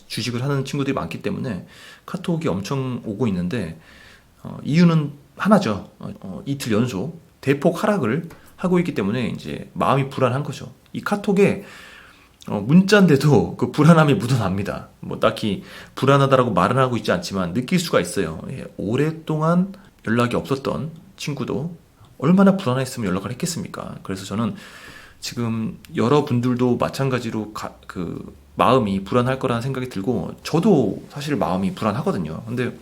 주식을 하는 친구들이 많기 때문에 카톡이 엄청 오고 있는데 이유는 하나죠. 이틀 연속 대폭 하락을 하고 있기 때문에 이제 마음이 불안한 거죠. 이 카톡에 문자인데도 그 불안함이 묻어납니다. 뭐 딱히 불안하다라고 말은 하고 있지 않지만 느낄 수가 있어요. 예, 오랫동안 연락이 없었던 친구도 얼마나 불안했으면 연락을 했겠습니까? 그래서 저는 지금 여러분들도 마찬가지로 그 마음이 불안할 거라는 생각이 들고 저도 사실 마음이 불안하거든요. 근데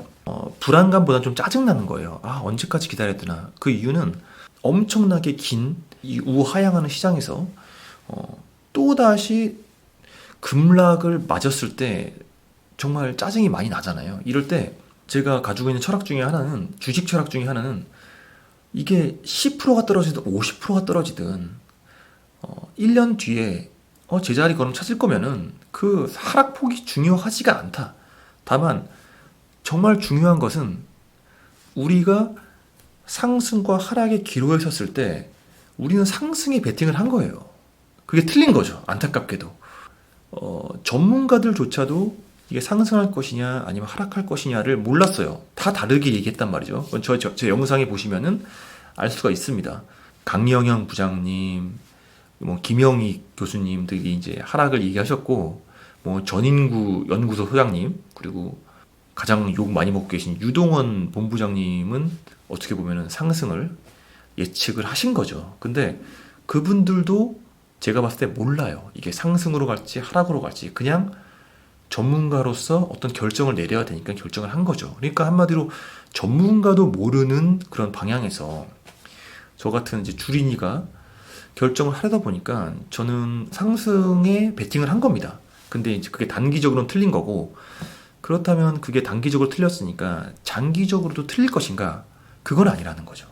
불안감보다는 좀 짜증나는 거예요. 아, 언제까지 기다려야 되나? 그 이유는 엄청나게 긴 이 우하향하는 시장에서 또다시 급락을 맞았을 때 정말 짜증이 많이 나잖아요. 이럴 때 제가 가지고 있는 철학 중에 하나는, 주식 철학 중에 하나는, 이게 10%가 떨어지든 50%가 떨어지든 1년 뒤에 제자리 걸음 찾을 거면은 그 하락폭이 중요하지가 않다. 다만 정말 중요한 것은 우리가 상승과 하락의 기로에 섰을 때 우리는 상승에 베팅을 한 거예요. 그게 틀린 거죠. 안타깝게도. 전문가들조차도 이게 상승할 것이냐 아니면 하락할 것이냐를 몰랐어요. 다 다르게 얘기했단 말이죠. 제 영상에 보시면은 알 수가 있습니다. 강영현 부장님, 뭐 김영희 교수님들이 이제 하락을 얘기하셨고, 뭐 전인구 연구소 소장님, 그리고 가장 욕 많이 먹고 계신 유동원 본부장님은 어떻게 보면은 상승을 예측을 하신 거죠. 근데 그분들도 제가 봤을 때 몰라요. 이게 상승으로 갈지 하락으로 갈지. 그냥 전문가로서 어떤 결정을 내려야 되니까 결정을 한 거죠. 그러니까 한마디로 전문가도 모르는 그런 방향에서 저 같은 이제 주린이가 결정을 하려다 보니까 저는 상승에 베팅을 한 겁니다. 근데 이제 그게 단기적으로는 틀린 거고, 그렇다면 그게 단기적으로 틀렸으니까 장기적으로도 틀릴 것인가? 그건 아니라는 거죠.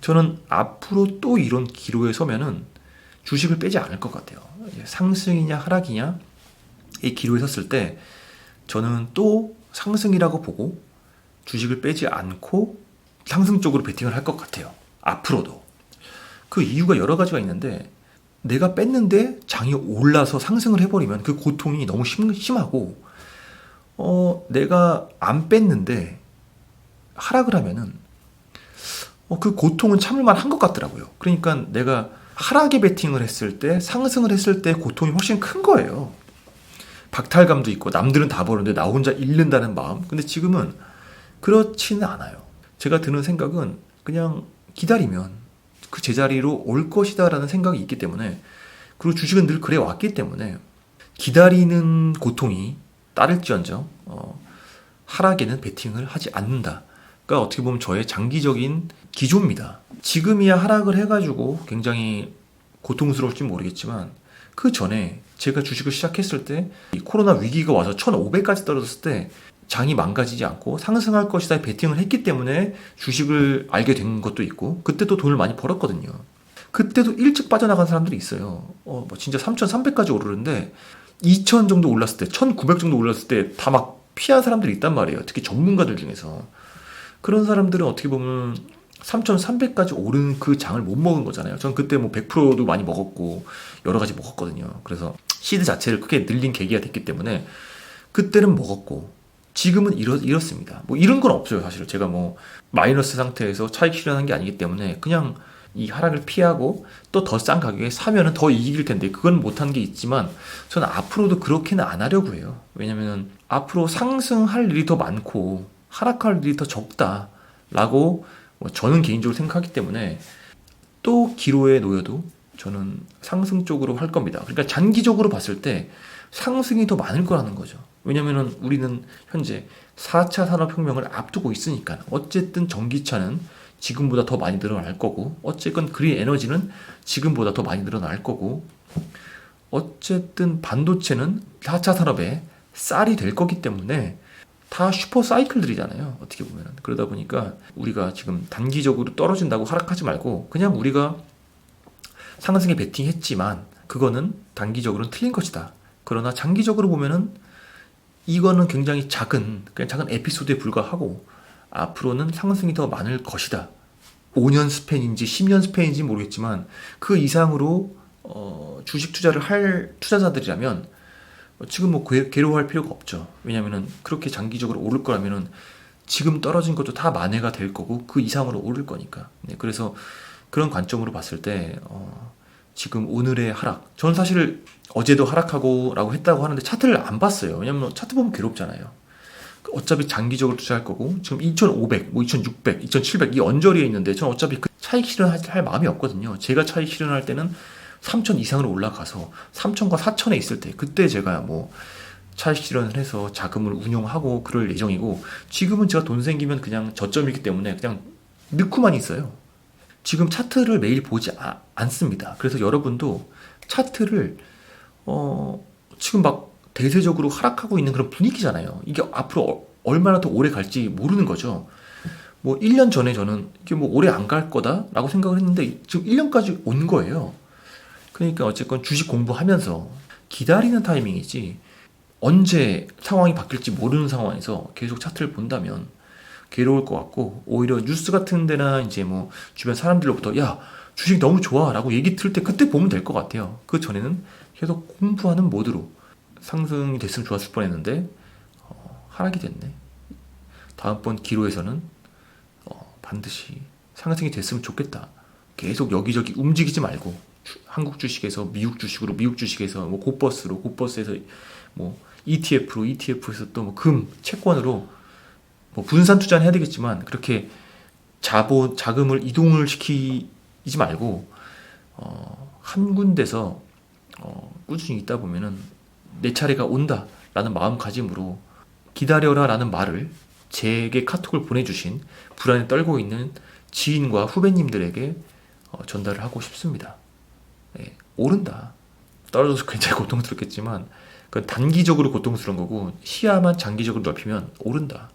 저는 앞으로 또 이런 기로에 서면은 주식을 빼지 않을 것 같아요. 상승이냐 하락이냐 이 기로에 섰을 때 저는 또 상승이라고 보고 주식을 빼지 않고 상승 쪽으로 베팅을 할 것 같아요. 앞으로도. 그 이유가 여러 가지가 있는데, 내가 뺐는데 장이 올라서 상승을 해버리면 그 고통이 너무 심하고, 내가 안 뺐는데 하락을 하면은 그 고통은 참을만 한 것 같더라고요. 그러니까 내가 하락에 베팅을 했을 때, 상승을 했을 때 고통이 훨씬 큰 거예요. 박탈감도 있고, 남들은 다 버는데 나 혼자 잃는다는 마음. 근데 지금은 그렇지는 않아요. 제가 드는 생각은 그냥 기다리면 그 제자리로 올 것이다 라는 생각이 있기 때문에, 그리고 주식은 늘 그래 왔기 때문에 기다리는 고통이 따를지언정 하락에는 베팅을 하지 않는다. 그러니까 어떻게 보면 저의 장기적인 기조입니다. 지금이야 하락을 해가지고 굉장히 고통스러울지 모르겠지만, 그 전에 제가 주식을 시작했을 때 이 코로나 위기가 와서 1,500까지 떨어졌을 때 장이 망가지지 않고 상승할 것이다 베팅을 했기 때문에 주식을 알게 된 것도 있고, 그때도 돈을 많이 벌었거든요. 그때도 일찍 빠져나간 사람들이 있어요. 뭐 진짜 3,300까지 오르는데 2,000 정도 올랐을 때, 1,900 정도 올랐을 때 다 막 피한 사람들이 있단 말이에요. 특히 전문가들 중에서. 그런 사람들은 어떻게 보면 3,300까지 오른 그 장을 못 먹은 거잖아요. 전 그때 뭐 100%도 많이 먹었고 여러 가지 먹었거든요. 그래서 시드 자체를 크게 늘린 계기가 됐기 때문에 그때는 먹었고, 지금은 이렇습니다. 뭐 이런 건 없어요. 사실 제가 뭐 마이너스 상태에서 차익 실현한 게 아니기 때문에 그냥 이 하락을 피하고 또 더 싼 가격에 사면은 더 이익일 텐데, 그건 못한 게 있지만 저는 앞으로도 그렇게는 안 하려고 해요. 왜냐면은 앞으로 상승할 일이 더 많고 하락할 일이 더 적다라고 저는 개인적으로 생각하기 때문에, 또 기로에 놓여도 저는 상승 쪽으로 할 겁니다. 그러니까 장기적으로 봤을 때 상승이 더 많을 거라는 거죠. 왜냐면은 우리는 현재 4차 산업혁명을 앞두고 있으니까. 어쨌든 전기차는 지금보다 더 많이 늘어날 거고, 어쨌건 그린 에너지는 지금보다 더 많이 늘어날 거고, 어쨌든 반도체는 4차 산업의 쌀이 될 거기 때문에 다 슈퍼 사이클들이잖아요. 어떻게 보면. 그러다 보니까 우리가 지금 단기적으로 떨어진다고 하락하지 말고 그냥 우리가 상승에 베팅했지만 그거는 단기적으로는 틀린 것이다. 그러나 장기적으로 보면은 이거는 굉장히 그냥 작은 에피소드에 불과하고 앞으로는 상승이 더 많을 것이다. 5년 스팬인지 10년 스팬인지 모르겠지만 그 이상으로 주식 투자를 할 투자자들이라면 지금 뭐 괴로워할 필요가 없죠. 왜냐면은 그렇게 장기적으로 오를 거라면은 지금 떨어진 것도 다 만회가 될 거고 그 이상으로 오를 거니까. 네, 그래서 그런 관점으로 봤을 때 지금 오늘의 하락, 저는 사실 어제도 하락하고라고 했다고 하는데 차트를 안 봤어요. 왜냐면 차트 보면 괴롭잖아요. 어차피 장기적으로 투자할 거고 지금 2,500, 뭐 2,600, 2,700 이 언저리에 있는데 저는 어차피 그 차익 실현할 마음이 없거든요. 제가 차익 실현할 때는 3,000 이상으로 올라가서 3,000과 4,000에 있을 때 그때 제가 뭐 차익 실현을 해서 자금을 운용하고 그럴 예정이고, 지금은 제가 돈 생기면 그냥 저점이기 때문에 그냥 넣고만 있어요. 지금 차트를 매일 보지 않습니다. 그래서 여러분도 차트를 지금 막 대세적으로 하락하고 있는 그런 분위기잖아요. 이게 앞으로 얼마나 더 오래 갈지 모르는 거죠. 뭐 1년 전에 저는 이게 뭐 오래 안 갈 거다라고 생각을 했는데 지금 1년까지 온 거예요. 그러니까 어쨌건 주식 공부하면서 기다리는 타이밍이지, 언제 상황이 바뀔지 모르는 상황에서 계속 차트를 본다면 괴로울 것 같고, 오히려 뉴스 같은 데나 이제 뭐 주변 사람들로부터 야 주식 너무 좋아 라고 얘기 들을 때 그때 보면 될 것 같아요. 그 전에는 계속 공부하는 모드로 상승이 됐으면 좋았을 뻔했는데 하락이 됐네. 다음번 기로에서는 반드시 상승이 됐으면 좋겠다. 계속 여기저기 움직이지 말고 한국 주식에서 미국 주식으로, 미국 주식에서 뭐 곧버스로, 곧버스에서 뭐 ETF로, ETF에서 또 뭐 금, 채권으로 뭐 분산 투자는 해야 되겠지만 그렇게 자금을 이동을 시키지 말고 한 군데서 꾸준히 있다 보면은 내 차례가 온다라는 마음가짐으로 기다려라라는 말을 제게 카톡을 보내주신 불안에 떨고 있는 지인과 후배님들에게 전달을 하고 싶습니다. 네, 오른다. 떨어져서 굉장히 고통스럽겠지만 그건 단기적으로 고통스러운 거고, 시야만 장기적으로 넓히면 오른다.